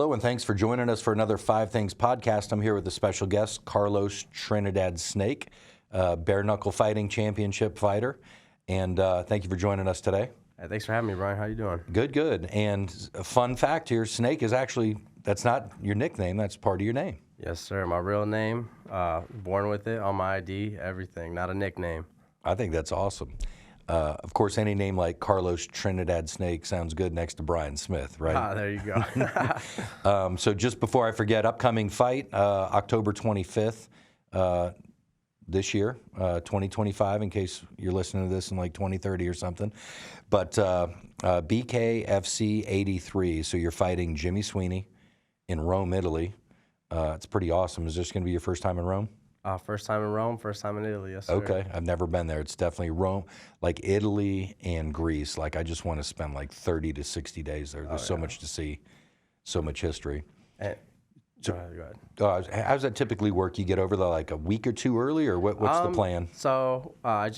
Hello, and thanks for joining us for another Five Things podcast. I'm here with a special guest, Carlos Trinidad-Snake, Bare-Knuckle Fighting Championship fighter. And thank you for joining us today. Hey, thanks for having me, Brian. How you doing? Good, good. And a fun fact here, Snake is actually, that's not your nickname, that's part of your name. Yes, sir. My real name, born with it, on my ID, everything, not a nickname. I think that's awesome. Of course, any name like Carlos Trinidad-Snake sounds good next to Brian Smith, right? Ah, there you go. So just before I forget, upcoming fight, October 25th this year, 2025, in case you're listening to this in like 2030 or something. But BKFC 83, so you're fighting Jimmy Sweeney in Rome, Italy. It's pretty awesome. Is this going to be your first time in Rome? First time in Rome, first time in Italy, yes, sir. Okay, I've never been there. It's definitely Rome, like Italy and Greece. Like, I just want to spend like 30 to 60 days there. There's so much to see, so much history. Go ahead. How does that typically work? You get over there like a week or two early, or what's the plan? So I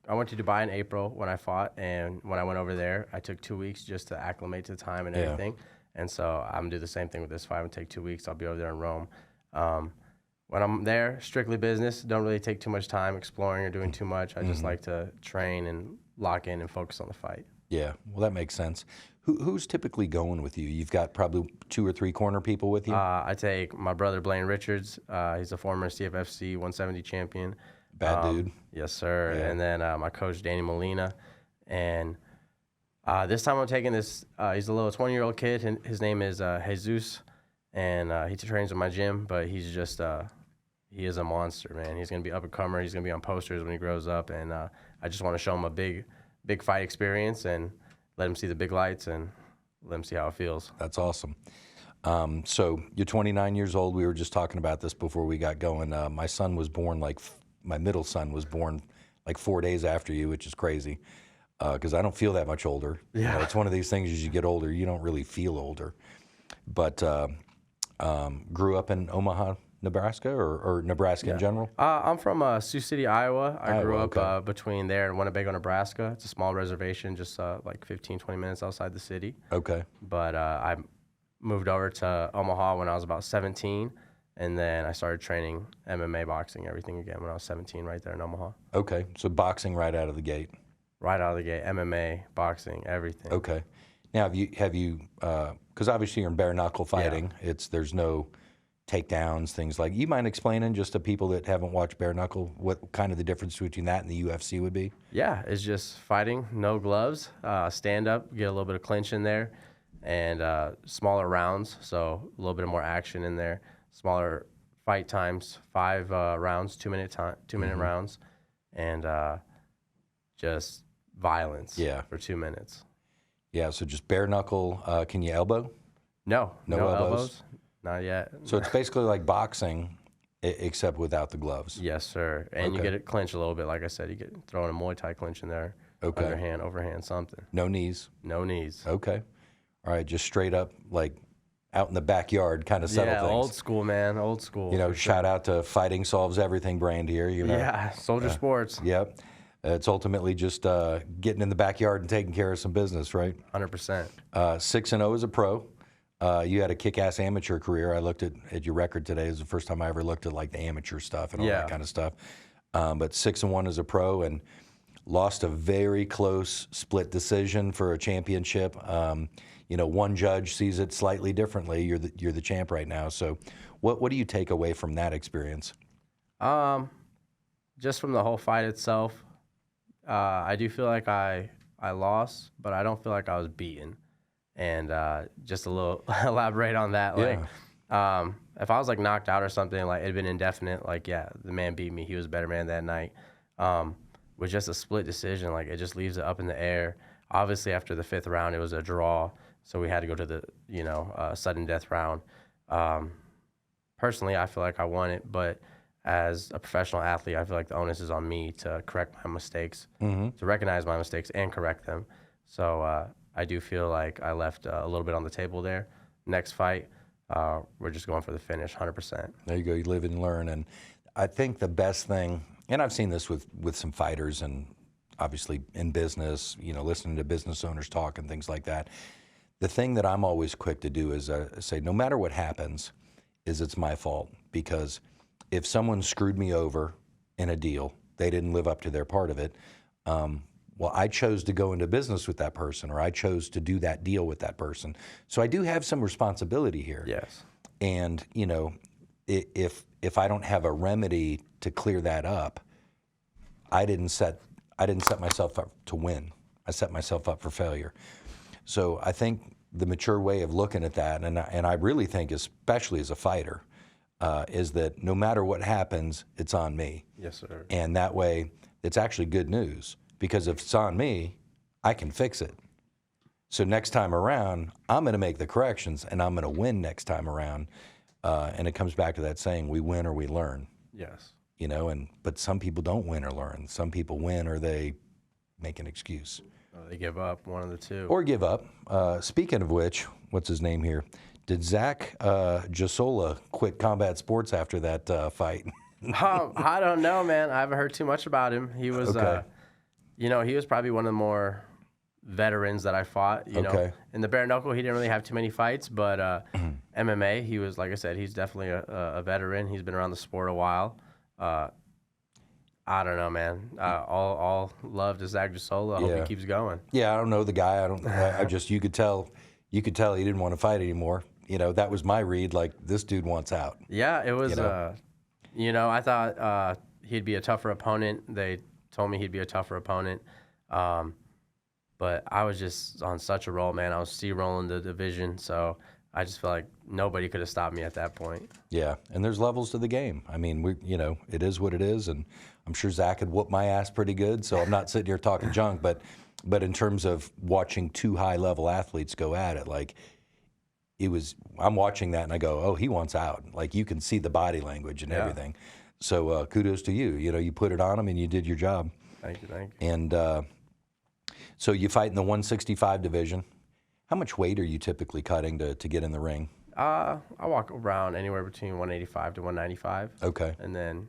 went to Dubai in April when I fought, and when I went over there, I took 2 weeks just to acclimate to the time and everything. And so I'm gonna do the same thing with this fight. I'm gonna take 2 weeks. I'll be over there in Rome. When I'm there, strictly business. Don't really take too much time exploring or doing too much. I just like to train and lock in and focus on the fight. Yeah, well, that makes sense. Who's typically going with you? You've got probably 2 or 3 corner people with you? I take my brother, Blaine Richards. He's a former CFFC 170 champion. Bad dude. Yes, sir. Yeah. And then my coach, Danny Molina. And this time I'm taking this, he's a little 20-year-old kid, and his name is Jesus. And he trains in my gym, but he's just, he is a monster, man. He's going to be up-and-comer. He's going to be on posters when he grows up. And I just want to show him a big fight experience and let him see the big lights and let him see how it feels. That's awesome. So you're 29 years old. We were just talking about this before we got going. My son was born my middle son was born like 4 days after you, which is crazy because I don't feel that much older. Yeah. You know, it's one of these things as you get older, you don't really feel older. But grew up in Omaha, Nebraska, or Nebraska in general? I'm from Sioux City, Iowa. I grew up okay. Between there and Winnebago, Nebraska. It's a small reservation, just like 15, 20 minutes outside the city. Okay. But I moved over to Omaha when I was about 17, and then I started training MMA, boxing, everything again when I was 17 right there in Omaha. Okay, so boxing right out of the gate. Right out of the gate, MMA, boxing, everything. Okay. Now, have you because obviously you're in bare-knuckle fighting. Yeah. There's no takedowns, things like. You mind explaining just to people that haven't watched bare-knuckle what kind of the difference between that and the UFC would be? Yeah, it's just fighting, no gloves, stand up, get a little bit of clinch in there, and smaller rounds, so a little bit more action in there. Smaller fight times, 5 rounds, 2-minute rounds, and just violence for 2 minutes. Yeah, so just bare-knuckle. Can you elbow? No elbows? Not yet. So it's basically like boxing, except without the gloves. Yes, sir. And you get it clinch a little bit. Like I said, you get throwing a Muay Thai clinch in there. Okay. Underhand, overhand, something. No knees? No knees. Okay. All right, just straight up, like out in the backyard kind of settle things. Yeah, old school, man, old school. You know, shout out to Fighting Solves Everything brand here. You know? Yeah, Soldier Sports. Yep. It's ultimately just getting in the backyard and taking care of some business, right? 100%. 6-0 as a pro. You had a kick-ass amateur career. I looked at your record today. It was the first time I ever looked at like the amateur stuff and all that kind of stuff. But 6-1 as a pro and lost a very close split decision for a championship. You know, one judge sees it slightly differently. You're the champ right now. So, what do you take away from that experience? Just from the whole fight itself. I do feel like I lost, but I don't feel like I was beaten. And just a little elaborate on that. Yeah. Like, if I was like knocked out or something, like it'd been indefinite. Like, yeah, the man beat me. He was a better man that night. With just a split decision, like it just leaves it up in the air. Obviously, after the 5th round, it was a draw, so we had to go to the sudden death round. Personally, I feel like I won it, but as a professional athlete, I feel like the onus is on me to correct my mistakes, to recognize my mistakes and correct them. So I do feel like I left a little bit on the table there. Next fight, we're just going for the finish, 100%. There you go. You live and learn. And I think the best thing, and I've seen this with some fighters and obviously in business, you know, listening to business owners talk and things like that. the thing that I'm always quick to do is say, no matter what happens, it's my fault. Because if someone screwed me over in a deal, they didn't live up to their part of it, well, I chose to go into business with that person, or I chose to do that deal with that person. So I do have some responsibility here. Yes. And, you know, if I don't have a remedy to clear that up, I didn't set myself up to win. I set myself up for failure. So I think the mature way of looking at that, and I really think, especially as a fighter, is that no matter what happens, it's on me. Yes, sir. And that way, it's actually good news, because if it's on me, I can fix it. So next time around, I'm going to make the corrections, and I'm going to win next time around. And it comes back to that saying, we win or we learn. Yes. You know, but some people don't win or learn. Some people win or they make an excuse. They give up, one of the two. Or give up. Speaking of which, what's his name here? Did Zach Gisola quit combat sports after that fight? I don't know, man. I haven't heard too much about him. He was, Okay. You know, he was probably one of the more veterans that I fought. You know, in the bare-knuckle, he didn't really have too many fights, but MMA, he was, like I said, he's definitely a veteran. He's been around the sport a while. I don't know, man. All love to Zach Gisola. I hope he keeps going. Yeah, I don't know the guy. I just you could tell he didn't want to fight anymore. You know, that was my read. Like, this dude wants out. Yeah, it was. You know, I thought he'd be a tougher opponent. They told me he'd be a tougher opponent. But I was just on such a roll, man. I was C-rolling the division, so I just feel like nobody could have stopped me at that point. Yeah, and there's levels to the game. I mean, it is what it is, and I'm sure Zach could whoop my ass pretty good, so I'm not sitting here talking junk, but in terms of watching two high-level athletes go at it, like, I'm watching that and I go, oh, he wants out. Like, you can see the body language and everything. So kudos to you. You know, you put it on him and you did your job. Thank you. And so you fight in the 165 division. How much weight are you typically cutting to get in the ring? I walk around anywhere between 185 to 195. Okay. And then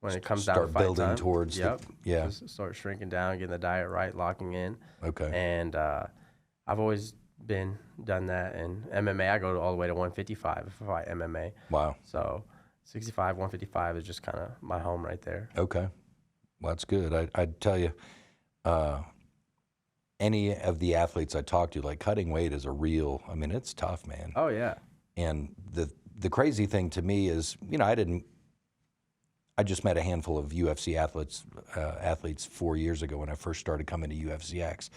when it comes down to fight start building time, towards just start shrinking down, getting the diet right, locking in. Okay. And I've always done that. And MMA, I go all the way to 155 if I fight MMA. Wow. So 65, 155 is just kind of my home right there. Okay. Well, that's good. I'd tell you, any of the athletes I talk to, like, cutting weight is I mean, it's tough, man. Oh, yeah. And the crazy thing to me is, you know, I just met a handful of UFC athletes 4 years ago when I first started coming to UFCX.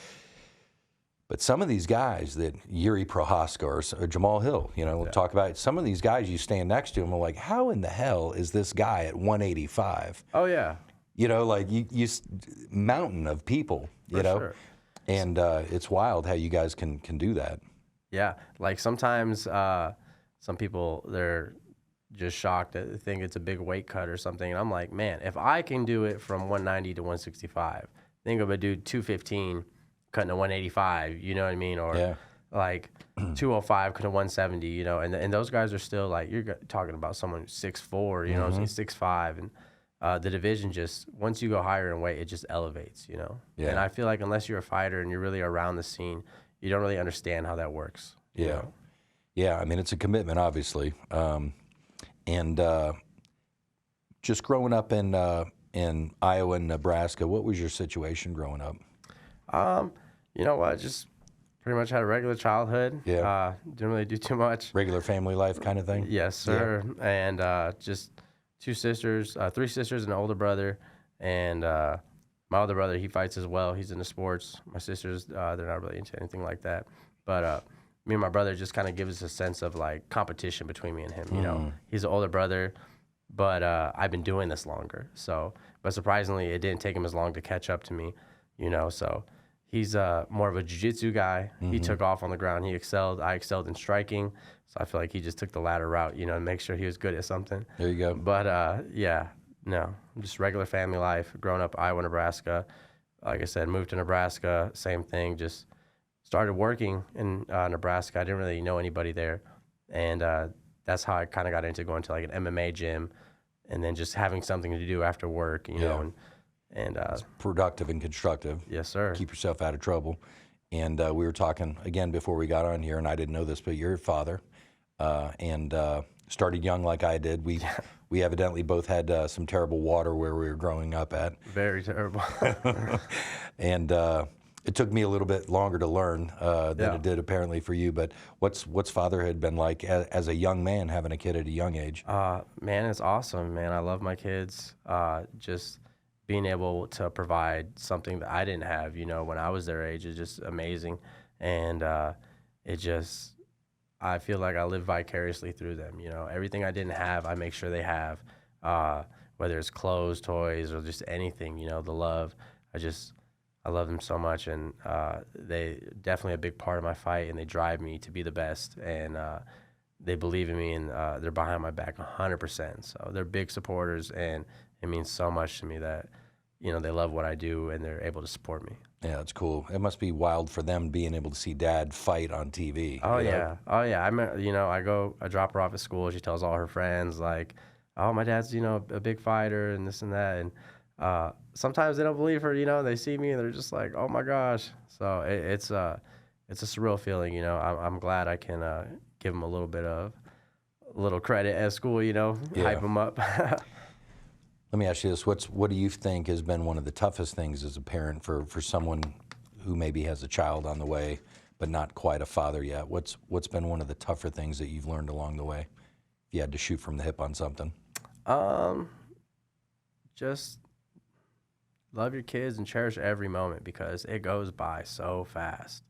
But some of these guys that Yuri Prohaska or Jamal Hill, you know, we'll talk about some of these guys you stand next to them are like, how in the hell is this guy at 185? Oh, yeah. You know, like, you mountain of people, you know? Sure. And it's wild how you guys can do that. Yeah. Like, sometimes some people, they're just shocked. They think it's a big weight cut or something. And I'm like, man, if I can do it from 190 to 165, think of a dude 215 cutting to 185, you know what I mean? Or like 205 cutting to 170, you know? And those guys are still, like, you're talking about someone who's 6'4", you know what I'm saying, 6'5", and the division just, once you go higher in weight, it just elevates, you know? Yeah. And I feel like unless you're a fighter and you're really around the scene, you don't really understand how that works. Yeah. You know? Yeah, I mean, it's a commitment, obviously. And just growing up in Iowa and Nebraska, what was your situation growing up? You know what, just pretty much had a regular childhood. Yeah. Didn't really do too much. Regular family life kind of thing? Yes, sir. Yeah. And just 3 sisters and an older brother. And my older brother, he fights as well. He's into sports. My sisters, they're not really into anything like that. But me and my brother just kind of gives us a sense of, like, competition between me and him. You know, he's an older brother, but I've been doing this longer. So, but surprisingly, it didn't take him as long to catch up to me, you know. So he's more of a jiu-jitsu guy. He took off on the ground. He excelled. I excelled in striking. So I feel like he just took the latter route, you know, to make sure he was good at something. There you go. But, yeah, no, just regular family life. Growing up Iowa, Nebraska. Like I said, moved to Nebraska, same thing, just started working in Nebraska. I didn't really know anybody there. And that's how I kind of got into going to, like, an MMA gym and then just having something to do after work, you know. And it's productive and constructive. Yes, sir. Keep yourself out of trouble. And we were talking again before we got on here, and I didn't know this, but you're a father, and started young like I did. We evidently both had some terrible water where we were growing up at. Very terrible. And it took me a little bit longer to learn than it did apparently for you. But what's fatherhood been like as a young man, having a kid at a young age? Man, it's awesome, man. I love my kids. Just being able to provide something that I didn't have, when I was their age is just amazing. And I feel like I live vicariously through them. Everything I didn't have, I make sure they have, whether it's clothes, toys, or just anything, the love. I love them so much, and they definitely a big part of my fight, and they drive me to be the best, and they believe in me, and they're behind my back 100%. So they're big supporters, and it means so much to me that, they love what I do, and they're able to support me. Yeah, it's cool. It must be wild for them being able to see Dad fight on TV. Oh, yeah. Oh, yeah. I drop her off at school. She tells all her friends, like, oh, my dad's, a big fighter and this and that. And sometimes they don't believe her, they see me and they're just like, oh, my gosh. So it's a surreal feeling, I'm glad I can give them a little credit at school, hype them up. Let me ask you this. What do you think has been one of the toughest things as a parent for someone who maybe has a child on the way but not quite a father yet? What's been one of the tougher things that you've learned along the way? If you had to shoot from the hip on something. Just love your kids and cherish every moment because it goes by so fast.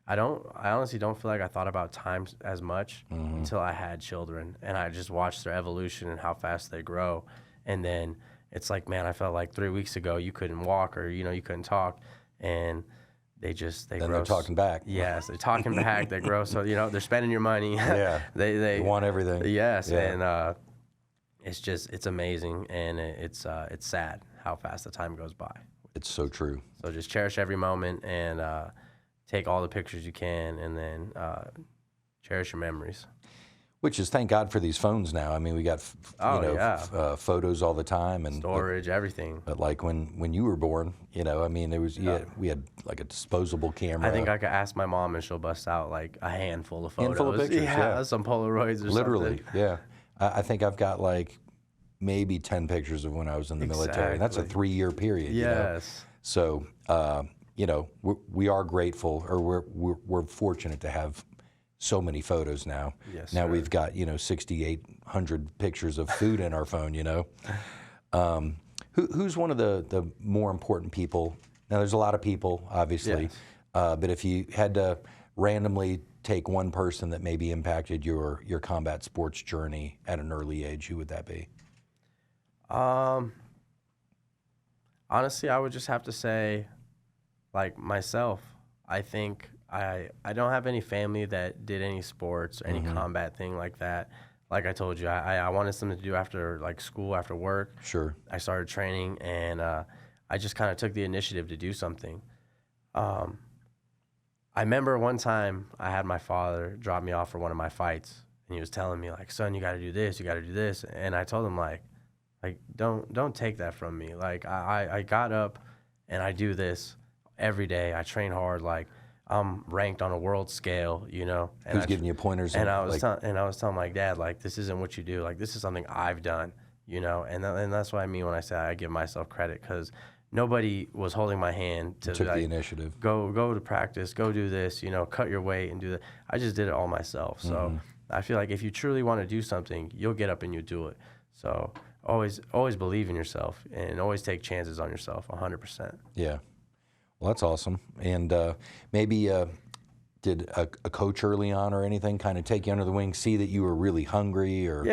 I honestly don't feel like I thought about time as much until I had children, and I just watched their evolution and how fast they grow. And then it's like, man, I felt like 3 weeks ago you couldn't walk or, you couldn't talk, and they grow. They're talking back. Yes, they're talking back. They grow. So, they're spending your money. Yeah. They want everything. Yes. Yeah. And it's amazing. And it's sad how fast the time goes by. It's so true. So just cherish every moment and take all the pictures you can, and then cherish your memories. Which is, thank God for these phones now. I mean, we got photos all the time and storage, everything. But like when you were born, there was we had like a disposable camera. I think I could ask my mom and she'll bust out like a handful of photos. Handful of pictures, yeah. Some Polaroids or literally, something. yeah. I think I've got like maybe 10 pictures of when I was in the military. And that's a 3-year period. Yes. So. We are grateful, or we're fortunate to have so many photos now. Yes, now sir. we've got 6,800 pictures of food in our phone. Who's one of the more important people? Now there's a lot of people, obviously, Yes. But if you had to randomly take one person that maybe impacted your combat sports journey at an early age, who would that be? Honestly, I would just have to say, like myself, I think I don't have any family that did any sports or any combat thing like that. Like I told you, I wanted something to do after like school, after work. Sure. I started training, and I just kind of took the initiative to do something. I remember one time I had my father drop me off for one of my fights, and he was telling me like, son, you got to do this, you got to do this. And I told him like don't take that from me. Like I got up and I do this every day. I train hard. Like I'm ranked on a world scale, And who's giving you pointers? And I was telling my dad, like, this isn't what you do. Like, this is something I've done, And that's what I mean when I say I give myself credit, because nobody was holding my hand to took the initiative. Go to practice, go do this, cut your weight and do that. I just did it all myself. So I feel like if you truly want to do something, you'll get up and you do it. So always believe in yourself and always take chances on yourself, 100%. Yeah. Well, that's awesome. And maybe did a coach early on or anything kind of take you under the wing, see that you were really hungry or,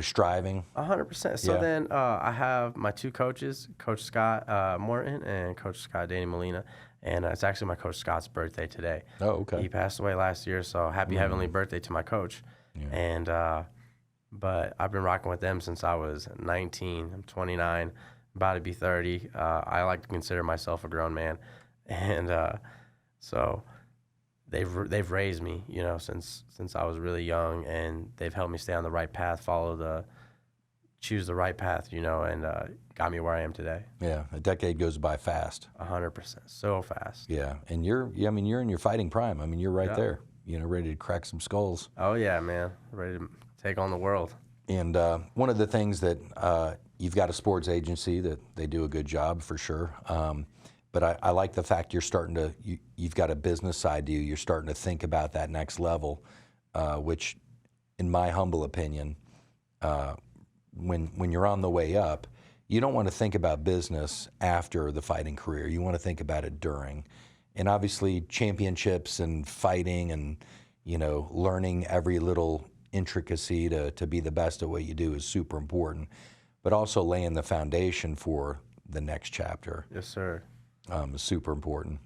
striving? 100%. So then I have my two coaches, Coach Scott Morton and Coach Scott Danny Molina. And it's actually my Coach Scott's birthday today. Oh, okay. He passed away last year, so happy heavenly birthday to my coach. Yeah. And but I've been rocking with them since I was 19. I'm 29, about to be 30. I like to consider myself a grown man. And so they've raised me, since I was really young, and they've helped me stay on the right path, choose the right path, and got me where I am today. Yeah, a decade goes by fast. 100%, so fast. Yeah, and you're in your fighting prime. I mean, you're right there, ready to crack some skulls. Oh yeah, man, ready to take on the world. And one of the things that you've got a sports agency that they do a good job for sure. But I like the fact you're starting to, you've got a business side to you. You're starting to think about that next level, which, in my humble opinion, when you're on the way up, you don't want to think about business after the fighting career. You want to think about it during. And obviously, championships and fighting and, learning every little intricacy to be the best at what you do is super important. But also laying the foundation for the next chapter. Yes, sir. Is super important.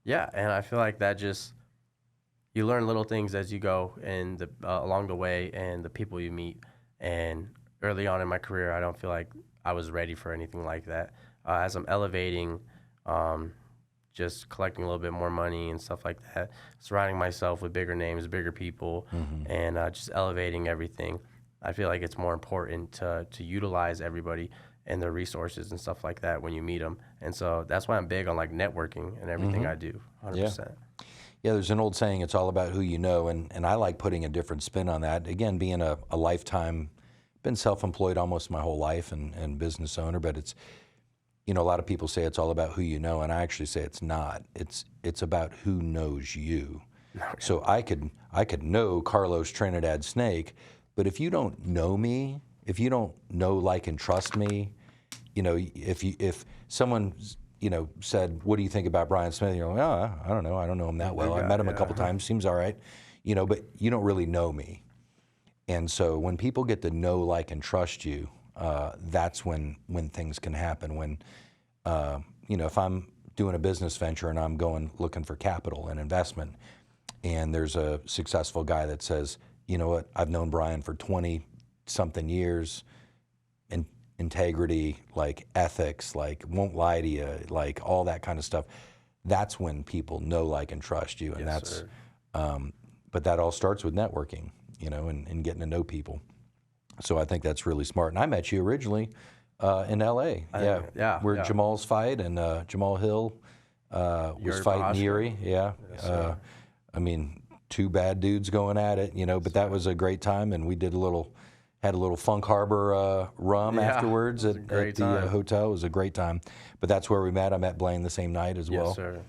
Yeah, and I feel like that just, you learn little things as you go and along the way, and the people you meet. And early on in my career, I don't feel like I was ready for anything like that. As I'm elevating, just collecting a little bit more money and stuff like that, surrounding myself with bigger names, bigger people, and just elevating everything. I feel like it's more important to utilize everybody and their resources and stuff like that when you meet them. And so that's why I'm big on like networking and everything I do, 100%. Yeah, there's an old saying, it's all about who you know, and I like putting a different spin on that. Again, being a lifetime, been self-employed almost my whole life and business owner, but it's, a lot of people say it's all about who you know, and I actually say it's not. It's about who knows you. So I could know Carlos Trinidad-Snake, but if you don't know me, if you don't know, like, and trust me, if someone, said, what do you think about Brian Smith? You're like, oh, I don't know. I don't know him that well. I met him a couple times. Seems all right. But you don't really know me. And so when people get to know, like, and trust you, that's when things can happen. When, if I'm doing a business venture and I'm looking for capital and investment, and there's a successful guy that says, you know what, I've known Brian for 20-something years, and integrity, like ethics, like won't lie to you, like all that kind of stuff. That's when people know, like, and trust you. And that's, but that all starts with networking, and getting to know people. So I think that's really smart. And I met you originally in L.A. Where Jamal's fight, and Jamal Hill was fighting Erie. Yeah. I mean, two bad dudes going at it, but that was a great time. And we did had a little Funk Harbor rum afterwards at the hotel. It was a great time. But that's where we met. I met Blaine the same night as well. Yes, sir.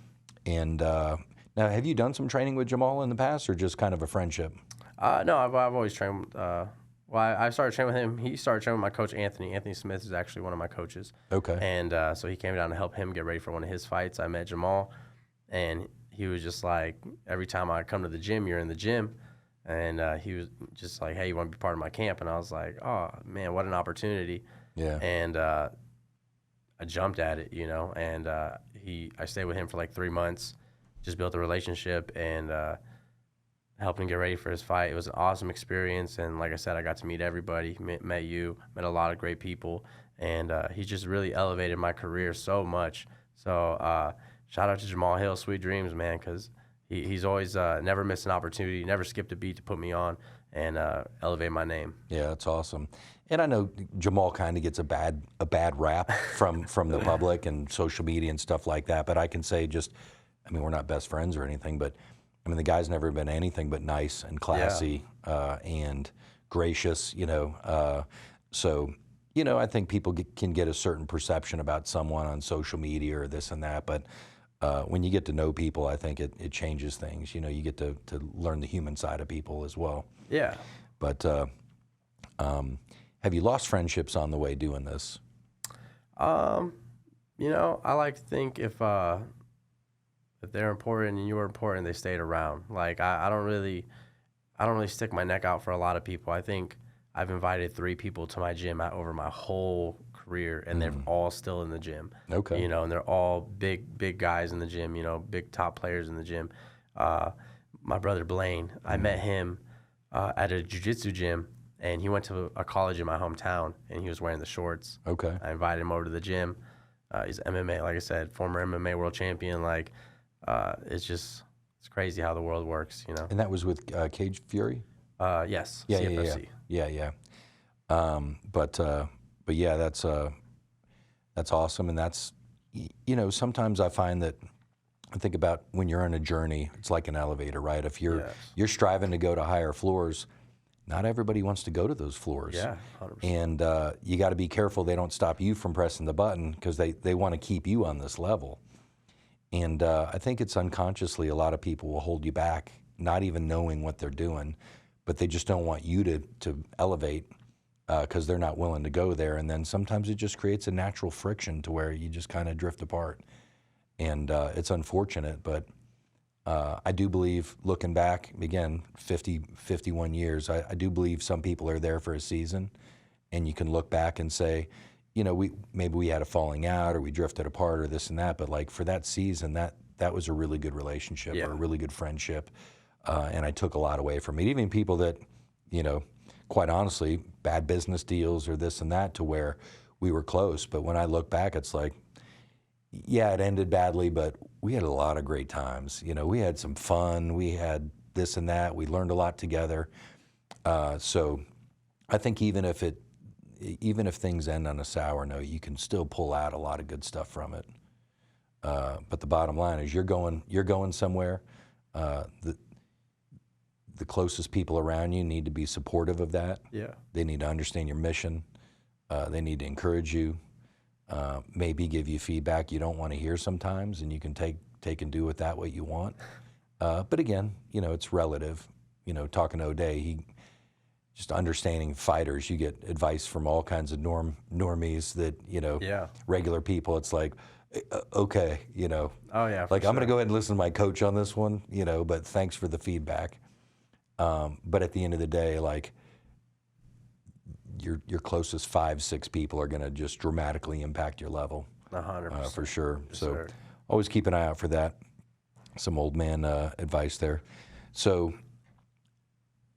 And now, have you done some training with Jamal in the past, or just kind of a friendship? No, I've always trained. I started training with him. He started training with my coach, Anthony. Anthony Smith is actually one of my coaches. Okay. And so he came down to help him get ready for one of his fights. I met Jamal, and he was just like, every time I come to the gym, you're in the gym. And he was just like, hey, you want to be part of my camp? And I was like, oh, man, what an opportunity. Yeah. And I jumped at it, and I stayed with him for like 3 months, just built a relationship, and helped him get ready for his fight. It was an awesome experience. And like I said, I got to meet everybody, met you, met a lot of great people. And he just really elevated my career so much. So shout out to Jamal Hill, Sweet Dreams, man, because he's always never missed an opportunity, never skipped a beat to put me on and elevate my name. Yeah, that's awesome. And I know Jamal kind of gets a bad rap from the public and social media and stuff like that. But I can say we're not best friends or anything, but the guy's never been anything but nice and classy and gracious, So, I think people can get a certain perception about someone on social media or this and that, but when you get to know people, I think it changes things. You get to learn the human side of people as well. Yeah. But have you lost friendships on the way doing this? I like to think if they're important and you were important, they stayed around. Like I don't really stick my neck out for a lot of people. I think I've invited 3 people to my gym over my whole career, and they're all still in the gym. Okay. And they're all big guys in the gym, big top players in the gym. My brother Blaine, I met him at a jiu-jitsu gym, and he went to a college in my hometown, and he was wearing the shorts. Okay. I invited him over to the gym. He's MMA, like I said, former MMA world champion. Like, it's crazy how the world works, And that was with Cage Fury? Yes. Yeah, CFFC. yeah. But yeah, that's That's awesome. And that's, sometimes I find that I think about when you're on a journey, it's like an elevator, right? If you're striving to go to higher floors, not everybody wants to go to those floors. Yeah, 100%. And you got to be careful they don't stop you from pressing the button because they want to keep you on this level. And I think it's unconsciously a lot of people will hold you back, not even knowing what they're doing, but they just don't want you to elevate because they're not willing to go there. And then sometimes it just creates a natural friction to where you just kind of drift apart. And it's unfortunate, but I do believe, looking back, again, 51 years, I do believe some people are there for a season, and you can look back and say, maybe we had a falling out or we drifted apart or this and that, but like for that season, that was a really good relationship or a really good friendship, and I took a lot away from it. Even people that, quite honestly, bad business deals or this and that to where we were close, but when I look back, it's like, yeah, it ended badly, but we had a lot of great times. We had some fun. We had this and that. We learned a lot together. So I think even if things end on a sour note, you can still pull out a lot of good stuff from it. But the bottom line is you're going somewhere. The closest people around you need to be supportive of that. Yeah. They need to understand your mission. They need to encourage you. Maybe give you feedback you don't want to hear sometimes, and you can take and do with that what you want. But again, it's relative. Talking to O'Day, just understanding fighters, you get advice from all kinds of normies that, regular people, it's like, okay, Oh, yeah. like I'm going to go ahead and listen to my coach on this one, but thanks for the feedback. But at the end of the day, like, your closest 5-6 people are going to just dramatically impact your level. 100%. For sure. Yes, So sir. always keep an eye out for that. Some old man advice there. So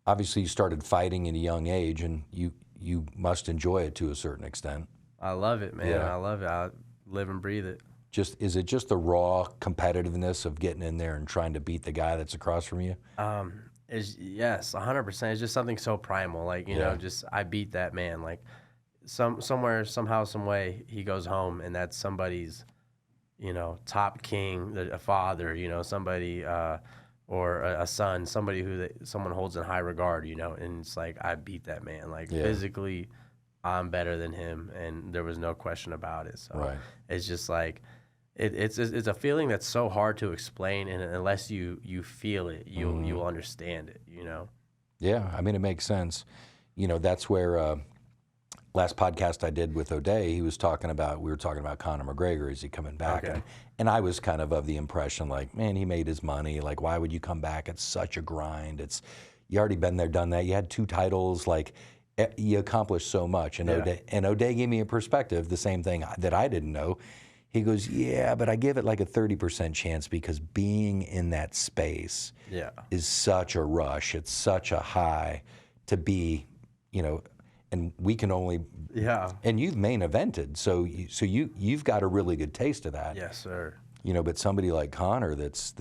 obviously you started fighting at a young age, and you must enjoy it to a certain extent. I love it, man. Yeah. I love it. I live and breathe it. Is it just the raw competitiveness of getting in there and trying to beat the guy that's across from you? Yes, 100%. It's just something so primal. Like, just I beat that man. Like somewhere, somehow, some way, he goes home, and that's somebody's, top king, a father, somebody, or a son, somebody who someone holds in high regard, and it's like, I beat that man. Like, physically, I'm better than him, and there was no question about it. So it's just like, it's a feeling that's so hard to explain, and unless you feel it, you'll understand it, Yeah, I mean, it makes sense. That's where last podcast I did with O'Day, we were talking about Conor McGregor. Is he coming back? Okay. And I was kind of the impression, like, man, he made his money. Like, why would you come back? It's such a grind. You already been there, done that. You had 2 titles. Like, you accomplished so much. And O'Day gave me a perspective, the same thing that I didn't know. He goes, yeah, but I give it like a 30% chance because being in that space is such a rush. It's such a high to be, and we can only and you've main evented, so you've got a really good taste of that. Yes, sir. But somebody like Conor, that's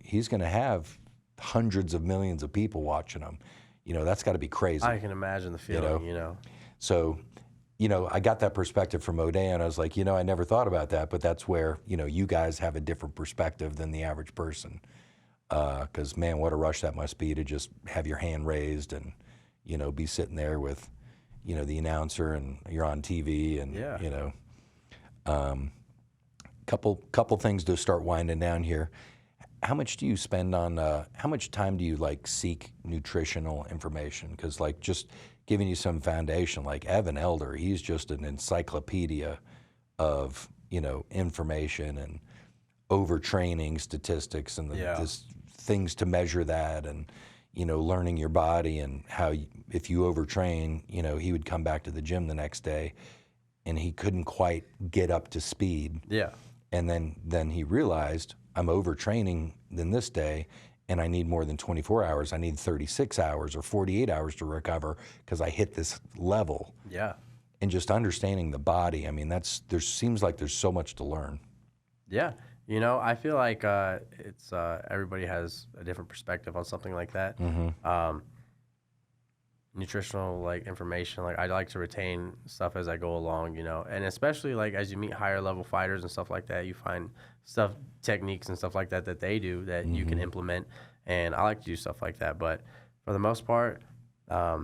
he's going to have hundreds of millions of people watching him. That's got to be crazy. I can imagine the feeling. So. I got that perspective from O'Day, and I was like, I never thought about that, but that's where, you guys have a different perspective than the average person. Because, man, what a rush that must be to just have your hand raised and, be sitting there with, the announcer, and you're on TV, and, couple things to start winding down here. How much do you spend on, how much time do you, like, seek nutritional information? Because, like, just giving you some foundation, like Evan Elder, he's just an encyclopedia of, information and overtraining statistics and this things to measure that, and, learning your body and how if you overtrain, he would come back to the gym the next day and he couldn't quite get up to speed. Yeah. And then he realized, I'm overtraining than this day, and I need more than 24 hours. I need 36 hours or 48 hours to recover because I hit this level. Yeah. And just understanding the body, I mean, there seems like there's so much to learn. Yeah. I feel like it's everybody has a different perspective on something like that. Mm-hmm. nutritional like information. Like I like to retain stuff as I go along, you know, and especially like as you meet higher level fighters and stuff like that, you find stuff, techniques and stuff like that that they do that you can implement. And I like to do stuff like that. But for the most part, I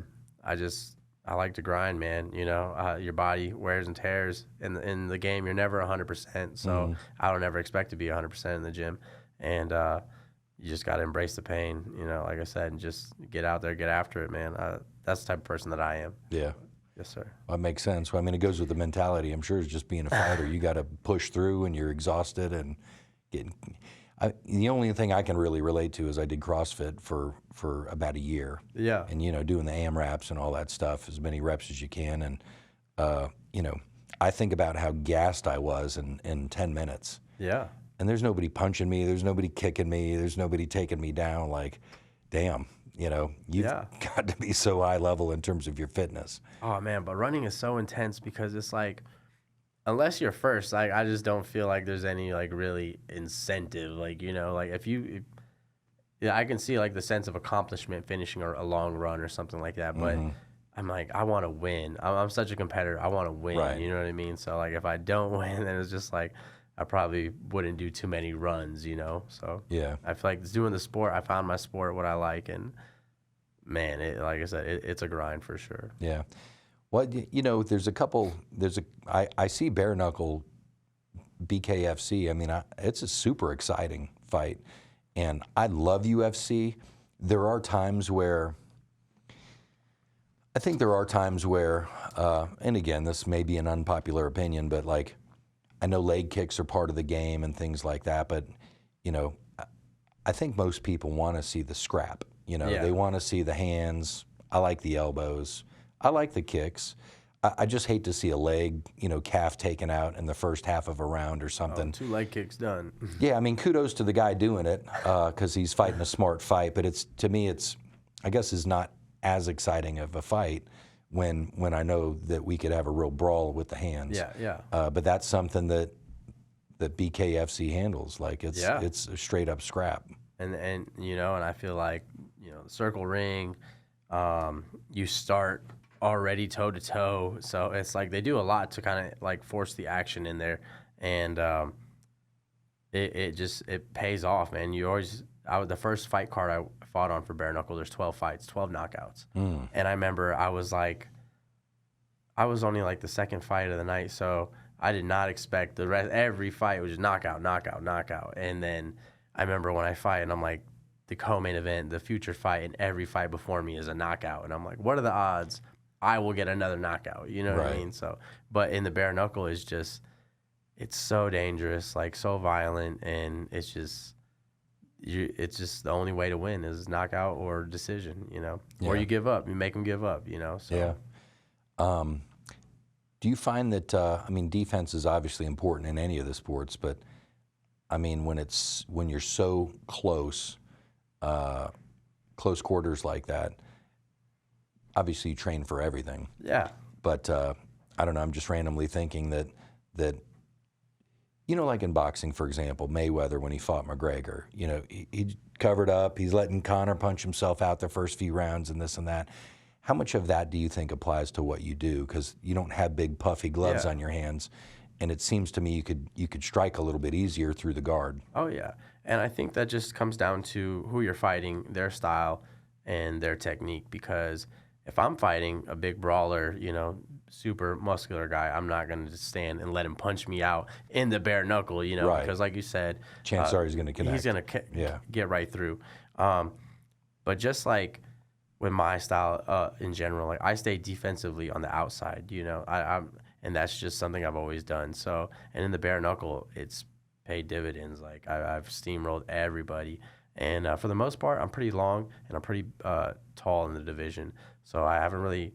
like to grind, man. You know, your body wears and tears in the game. You're never 100%. So I don't ever expect to be 100% in the gym. And you just got to embrace the pain, you know, like I said, and just get out there, get after it, man. That's the type of person that I am. Yeah. Yes, sir. Well, that makes sense. Well, I mean, it goes with the mentality. I'm sure it's just being a fighter. You got to push through, and you're exhausted and getting. The only thing I can really relate to is I did CrossFit for about a year. Yeah. And, you know, doing the AMRAPs and all that stuff, as many reps as you can. And, you know, I think about how gassed I was in 10 minutes. Yeah. And there's nobody punching me. There's nobody kicking me. There's nobody taking me down. Like, damn, you know, you've got to be so high level in terms of your fitness. Oh, man, but running is so intense because it's like, unless you're first, I just don't feel like there's any like really incentive. Like, you know, like yeah, I can see like the sense of accomplishment finishing a long run or something like that. But I'm like, I want to win. I'm such a competitor. I want to win. Right. You know what I mean? So like, if I don't win, then it's just like, I probably wouldn't do too many runs, you know? So yeah, I feel like doing the sport, I found my sport, what I like. And man, like I said, it's a grind for sure. Yeah. Well, you know, I see Bare-Knuckle BKFC. I mean, it's a super exciting fight. And I love UFC. There are times where, and again, this may be an unpopular opinion, but like, I know leg kicks are part of the game and things like that, but, you know, I think most people want to see the scrap. You know, they want to see the hands. I like the elbows. I like the kicks. I just hate to see a leg, you know, calf taken out in the first half of a round or something. 2 leg kicks done. Yeah, I mean, kudos to the guy doing it because he's fighting a smart fight. But to me, I guess, is not as exciting of a fight when I know that we could have a real brawl with the hands. Yeah. But that's something that BKFC handles. Like it's a straight up scrap. And you know, and I feel like, you know, the circle ring, you start already toe to toe, so it's like they do a lot to kind of like force the action in there, and it pays off, man. The first fight card I fought on for Bare Knuckle, there's 12 fights, 12 knockouts, and I remember I was only like the second fight of the night, so I did not expect the rest. Every fight was just knockout, and then I remember when I fight, and I'm like, the co-main event, the future fight, and every fight before me is a knockout, and I'm like, what are the odds I will get another knockout? You know what I mean? So, but in the Bare Knuckle is just, it's so dangerous, like so violent, and it's just the only way to win is knockout or decision, you know, or you give up, you make them give up, you know. So. Yeah. Do you find that? I mean, defense is obviously important in any of the sports, but I mean, when you're so close quarters like that. Obviously, you train for everything. Yeah. But I don't know. I'm just randomly thinking that you know, like in boxing, for example, Mayweather when he fought McGregor, you know, he covered up. He's letting Conor punch himself out the first few rounds and this and that. How much of that do you think applies to what you do? Because you don't have big puffy gloves on your hands, and it seems to me you could strike a little bit easier through the guard. Oh yeah, and I think that just comes down to who you're fighting, their style, and their technique. Because if I'm fighting a big brawler, you know, super muscular guy, I'm not going to stand and let him punch me out in the bare knuckle, you know, because like you said, chances are he's going to connect. He's going to get right through. But just like with my style in general, like I stay defensively on the outside, you know, and that's just something I've always done. So, and in the bare knuckle, it's paid dividends. Like I've steamrolled everybody. And for the most part, I'm pretty long and I'm pretty tall in the division. So I haven't really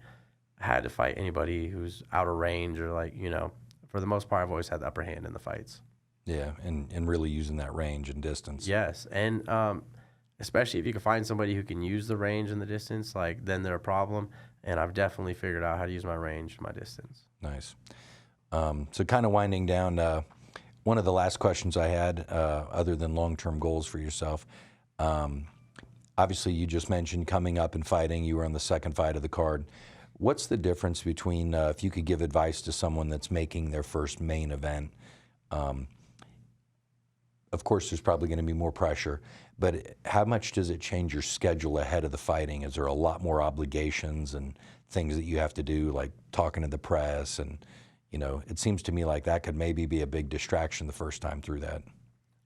had to fight anybody who's out of range or like, you know, for the most part, I've always had the upper hand in the fights. Yeah, and really using that range and distance. Yes, and especially if you can find somebody who can use the range and the distance, like then they're a problem. And I've definitely figured out how to use my range, my distance. Nice. So kind of winding down, one of the last questions I had, other than long-term goals for yourself, obviously, you just mentioned coming up and fighting. You were on the second fight of the card. What's the difference between, if you could give advice to someone that's making their first main event? Of course, there's probably going to be more pressure, but how much does it change your schedule ahead of the fighting? Is there a lot more obligations and things that you have to do, like talking to the press? And, you know, it seems to me like that could maybe be a big distraction the first time through that.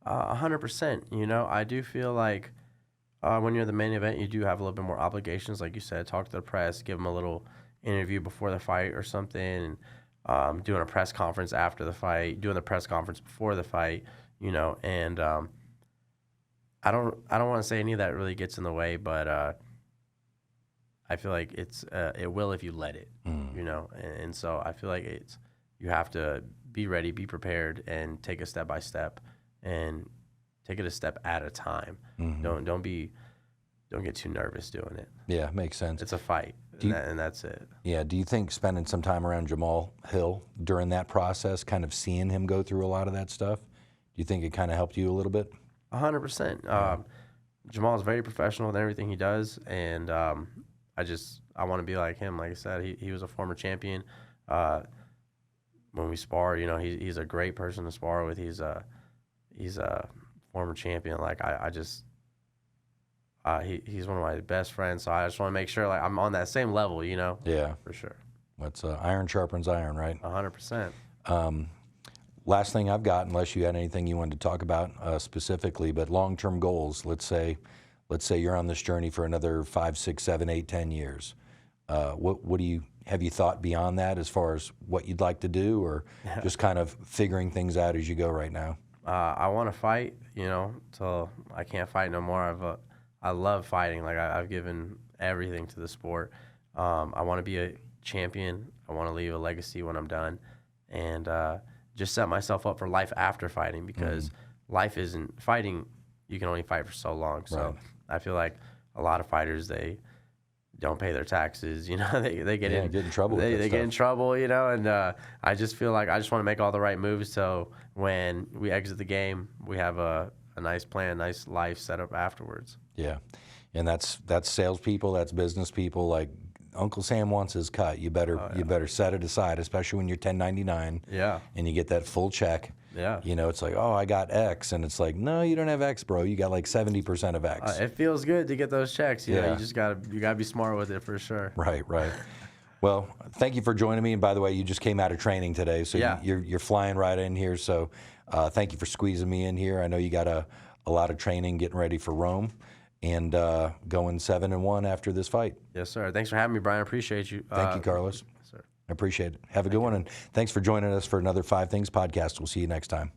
100%. You know, I do feel like when you're the main event, you do have a little bit more obligations. Like you said, talk to the press, give them a little interview before the fight or something, and doing a press conference after the fight, doing the press conference before the fight. You know, and I don't want to say any of that really gets in the way, but I feel like it will if you let it. You know, and so I feel like you have to be ready, be prepared, and take it step by step, and take it a step at a time. Don't get too nervous doing it. Yeah, makes sense. It's a fight, and that's it. Yeah. Do you think spending some time around Jamal Hill during that process, kind of seeing him go through a lot of that stuff, do you think it kind of helped you a little bit? 100%. Jamal is very professional in everything he does, and I want to be like him. Like I said, he was a former champion. When we spar, you know, he's a great person to spar with. He's a former champion. Like he's one of my best friends. So I just want to make sure like I'm on that same level, you know. Yeah, for sure. That's iron sharpens iron, right? 100%. Last thing I've got, unless you had anything you wanted to talk about specifically, but long-term goals. Let's say you're on this journey for another 5, 6, 7, 8, 10 years. What do you have you thought beyond that as far as what you'd like to do, or just kind of figuring things out as you go right now? I want to fight, you know, till I can't fight no more. I love fighting. Like I've given everything to the sport. I want to be a champion. I want to leave a legacy when I'm done, and just set myself up for life after fighting, because life isn't fighting. You can only fight for so long. So right. I feel like a lot of fighters, they don't pay their taxes. You know, they get in trouble. They get in trouble. You know, and I just feel like I just want to make all the right moves so when we exit the game, we have a nice plan, nice life set up afterwards. Yeah, and that's salespeople, that's business people. Like Uncle Sam wants his cut. You better set it aside, especially when you're 1099. Yeah. And you get that full check. Yeah. You know, it's like, oh, I got X, and it's like, no, you don't have X, bro. You got like 70% of X. It feels good to get those checks. You know, you just gotta be smart with it for sure. Right. Well, thank you for joining me. And by the way, you just came out of training today, so you're flying right in here. So thank you for squeezing me in here. I know you got a lot of training getting ready for Rome, and going 7-1 after this fight. Yes, sir. Thanks for having me, Brian. I appreciate you. Thank you, Carlos. Yes, sir. I appreciate it. Have a good one, and thanks for joining us for another 5 Things podcast. We'll see you next time.